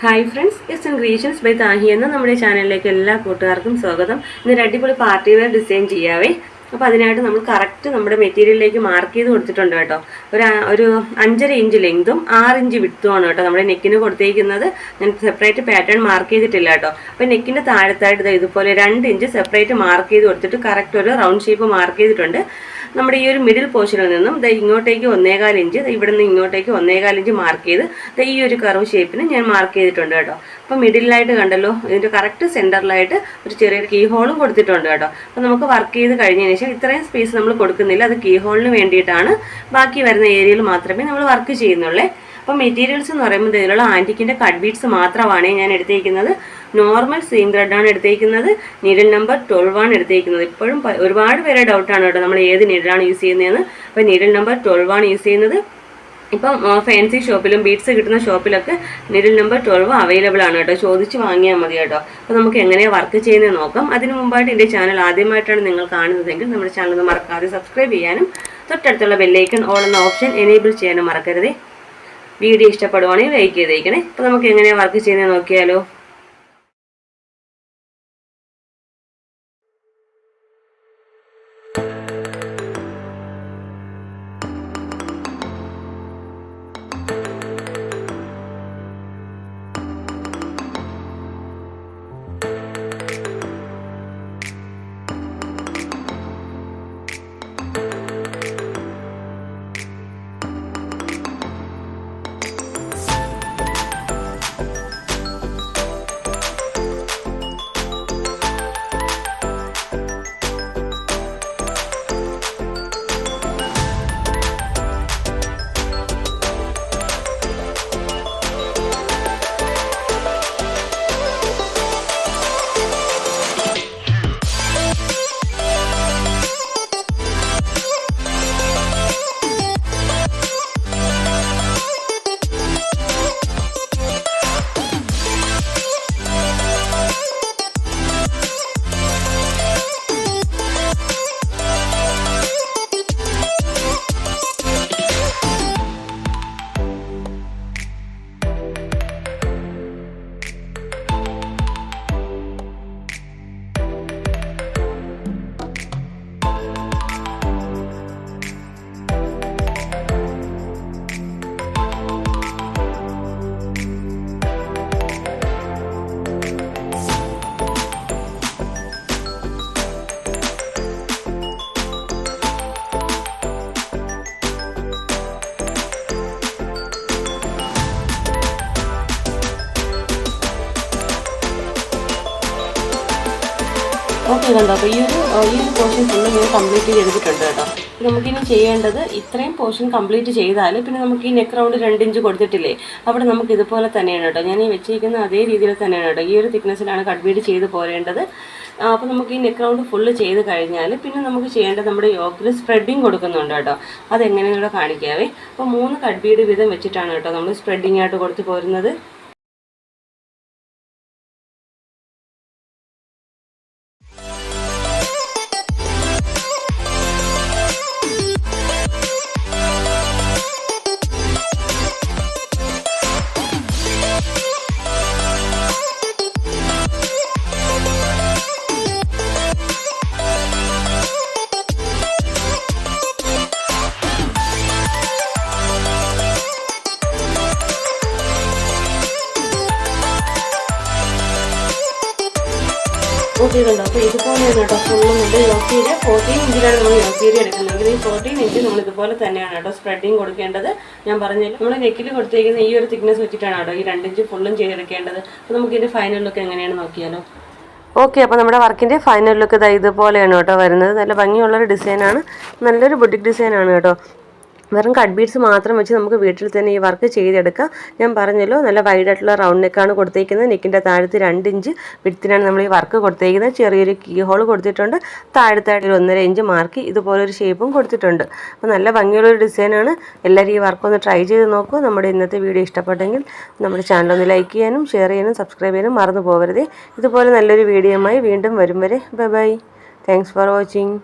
Hi friends, it's creations by Tahi എന്ന നമ്മുടെ ചാനലിലേക്ക് എല്ലാ കൂട്ടുകാർക്കും സ്വാഗതം. ഇന്നൊരു അടിപൊളി പാർട്ടി വെയർ ഡിസൈൻ ചെയ്യാവേ. അപ്പോൾ അതിനായിട്ട് നമ്മൾ കറക്റ്റ് നമ്മുടെ മെറ്റീരിയലിലേക്ക് മാർക്ക് ചെയ്ത് കൊടുത്തിട്ടുണ്ട് കേട്ടോ. ഒരു 5.5 ഇഞ്ച് ലെങ്തും 6 ഇഞ്ച് വിഡ്ത്തുമാണ് കേട്ടോ നമ്മുടെ നെക്കിന് കൊടുത്തേക്കുന്നത്. ഞാൻ സെപ്പറേറ്റ് പാറ്റേൺ മാർക്ക് ചെയ്തിട്ടില്ല കേട്ടോ. അപ്പോൾ നെക്കിൻ്റെ താഴത്തായിട്ട് ഇതുപോലെ 2 ഇഞ്ച് സെപ്പറേറ്റ് മാർക്ക് ചെയ്ത് കൊടുത്തിട്ട് കറക്റ്റ് ഒരു റൗണ്ട് ഷേപ്പ് മാർക്ക് ചെയ്തിട്ടുണ്ട്. നമ്മുടെ ഈ ഒരു മിഡിൽ പോർഷനിൽ നിന്നും ഇങ്ങോട്ടേക്ക് 1.25 ഇഞ്ച്, ഇവിടെ നിന്ന് ഇങ്ങോട്ടേക്ക് 1.25 ഇഞ്ച് മാർക്ക് ചെയ്ത് ഈ ഒരു കർവ് ഷേപ്പിന് ഞാൻ മാർക്ക് ചെയ്തിട്ടുണ്ട് കേട്ടോ. അപ്പോൾ മിഡിലായിട്ട് കണ്ടല്ലോ, ഇതിൻ്റെ കറക്റ്റ് സെൻറ്ററിലായിട്ട് ഒരു ചെറിയൊരു കീ ഹോളും കൊടുത്തിട്ടുണ്ട് കേട്ടോ. അപ്പോൾ നമുക്ക് വർക്ക് ചെയ്ത് കഴിഞ്ഞതിന് ശേഷം ഇത്രയും സ്പേസ് നമ്മൾ കൊടുക്കുന്നില്ല, അത് കീ ഹോളിന് വേണ്ടിയിട്ടാണ്. ബാക്കി വരുന്ന ഏരിയയിൽ മാത്രമേ നമ്മൾ വർക്ക് ചെയ്യുന്നുള്ളൂ. അപ്പോൾ മെറ്റീരിയൽസ് എന്ന് പറയുമ്പോൾ ഇതിലുള്ള ആൻറ്റിക്കിൻ്റെ കട്ട് ബീഡ്സ് മാത്രമാണ് ഞാൻ എടുത്തേക്കുന്നത്. നോർമൽ സീം ത്രെഡാണ് എടുത്തേക്കുന്നത്. നീഡിൽ നമ്പർ 12 ആണ് എടുത്തേക്കുന്നത്. ഇപ്പോഴും ഒരുപാട് പേരെ ഡൗട്ടാണ് കേട്ടോ നമ്മൾ ഏത് നീഡിലാണ് യൂസ് ചെയ്യുന്നതെന്ന്. അപ്പോൾ നീഡിൽ നമ്പർ 12 ആണ് യൂസ് ചെയ്യുന്നത്. ഇപ്പം ഫാൻസി ഷോപ്പിലും ബീഡ്സ് കിട്ടുന്ന ഷോപ്പിലൊക്കെ നീഡിൽ നമ്പർ 12 അവൈലബിൾ ആണ് കേട്ടോ. ചോദിച്ച് വാങ്ങിയാൽ മതി കേട്ടോ. അപ്പോൾ നമുക്ക് എങ്ങനെയാണ് വർക്ക് ചെയ്യുന്നത് നോക്കാം. അതിന് മുമ്പായിട്ട് എൻ്റെ ചാനൽ ആദ്യമായിട്ടാണ് നിങ്ങൾ കാണുന്നതെങ്കിൽ നമ്മുടെ ചാനൽ ഒന്ന് മറക്കാതെ സബ്സ്ക്രൈബ് ചെയ്യാനും തൊട്ടടുത്തുള്ള ബെല്ലൈക്കൺ ഓൾ എന്ന ഓപ്ഷൻ എനേബിൾ ചെയ്യാനും മറക്കരുതേ. വീഡിയോ ഇഷ്ടപ്പെടുവാണെങ്കിൽ ലൈക്ക് ചെയ്തേക്കണേ. അപ്പോൾ നമുക്ക് എങ്ങനെയാണ് വർക്ക് ചെയ്യുന്നത് നോക്കിയാലോ. ഓക്കെ കണ്ടോ. അപ്പോൾ ഈ ഒരു പോർഷൻ ഫുള്ള് ഞാൻ കംപ്ലീറ്റ് ചെയ്തിട്ടുണ്ട് കേട്ടോ. നമുക്കിനി ചെയ്യേണ്ടത് ഇത്രയും പോർഷൻ കംപ്ലീറ്റ് ചെയ്താൽ പിന്നെ നമുക്ക് ഈ നെക്ക് റൗണ്ട് 2 ഇഞ്ച് കൊടുത്തിട്ടില്ലേ, അവിടെ നമുക്ക് ഇതുപോലെ തന്നെയാണ് കേട്ടോ. ഞാൻ ഈ വെച്ചിരിക്കുന്ന അതേ രീതിയിൽ തന്നെയാണ് കേട്ടോ. ഈ ഒരു തിക്നെസ്സിലാണ് കട്ട് ബീഡ് ചെയ്ത് പോരേണ്ടത്. അപ്പോൾ നമുക്ക് ഈ നെക്ക് റൗണ്ട് ഫുള്ള് ചെയ്ത് കഴിഞ്ഞാൽ പിന്നെ നമുക്ക് ചെയ്യേണ്ടത് നമ്മുടെ യോക്കിൽ സ്പ്രെഡിങ് കൊടുക്കുന്നുണ്ട് കേട്ടോ. അതെങ്ങനെയാണ് കാണിക്കാവേ. അപ്പോൾ 3 കട്ട് ബീഡ് വീതം വെച്ചിട്ടാണ് കേട്ടോ നമ്മൾ സ്പ്രെഡിങ് ആയിട്ട് കൊടുത്ത് പോരുന്നത്. ഓക്കെ കണ്ടോ. അപ്പോൾ ഇതുപോലെയാണ് കേട്ടോ ഫുള്ളും ഉണ്ട്. യോക്കീര് 14 ഇഞ്ചിലാണ് നമ്മൾ യോക്കീര് എടുക്കുന്നത്. ഈ 14 ഇഞ്ച് നമ്മൾ ഇതുപോലെ തന്നെയാണ് കേട്ടോ സ്പ്രെഡിങ് കൊടുക്കേണ്ടത്. ഞാൻ പറഞ്ഞല്ലോ നമ്മൾ നെക്കിൽ കൊടുത്തേക്കുന്ന ഈ ഒരു തിക്നെസ് വെച്ചിട്ടാണ് കേട്ടോ ഈ 2 ഇഞ്ച് ഫുള്ളും ചെയ്തെടുക്കേണ്ടത്. അപ്പോൾ നമുക്കിതിൻ്റെ ഫൈനൽ ലുക്ക് എങ്ങനെയാണ് നോക്കിയാലോ. ഓക്കെ, അപ്പോൾ നമ്മുടെ വർക്കിൻ്റെ ഫൈനൽ ലുക്ക് ഇതുപോലെയാണ് കേട്ടോ വരുന്നത്. നല്ല ഭംഗിയുള്ളൊരു ഡിസൈനാണ്, നല്ലൊരു ബുട്ടിക് ഡിസൈനാണ് കേട്ടോ. വെറും കട്ട് ബീഡ്സ് മാത്രം വെച്ച് നമുക്ക് വീട്ടിൽ തന്നെ ഈ വർക്ക് ചെയ്തെടുക്കാം. ഞാൻ പറഞ്ഞല്ലോ നല്ല വൈഡായിട്ടുള്ള റൗണ്ട് നെക്കാണ് കൊടുത്തേക്കുന്നത്. നെക്കിൻ്റെ താഴത്ത് 2 ഇഞ്ച് വിഡ്ത്തിനാണ് നമ്മൾ ഈ വർക്ക് കൊടുത്തേക്കുന്നത്. ചെറിയൊരു കീ ഹോൾ കൊടുത്തിട്ടുണ്ട്. താഴത്തായിട്ട് 1.5 ഇഞ്ച് മാർക്ക് ഇതുപോലൊരു ഷേപ്പും കൊടുത്തിട്ടുണ്ട്. അപ്പോൾ നല്ല ഭംഗിയുള്ളൊരു ഡിസൈനാണ്. എല്ലാവരും ഈ വർക്കൊന്ന് ട്രൈ ചെയ്ത് നോക്കൂ. നമ്മുടെ ഇന്നത്തെ വീഡിയോ ഇഷ്ടപ്പെട്ടെങ്കിൽ നമ്മുടെ ചാനലൊന്ന് ലൈക്ക് ചെയ്യാനും ഷെയർ ചെയ്യാനും സബ്സ്ക്രൈബ് ചെയ്യാനും മറന്നു പോകരുത്. ഇതുപോലെ നല്ലൊരു വീഡിയോയുമായി വീണ്ടും വരും വരെ bye bye. Thanks for watching.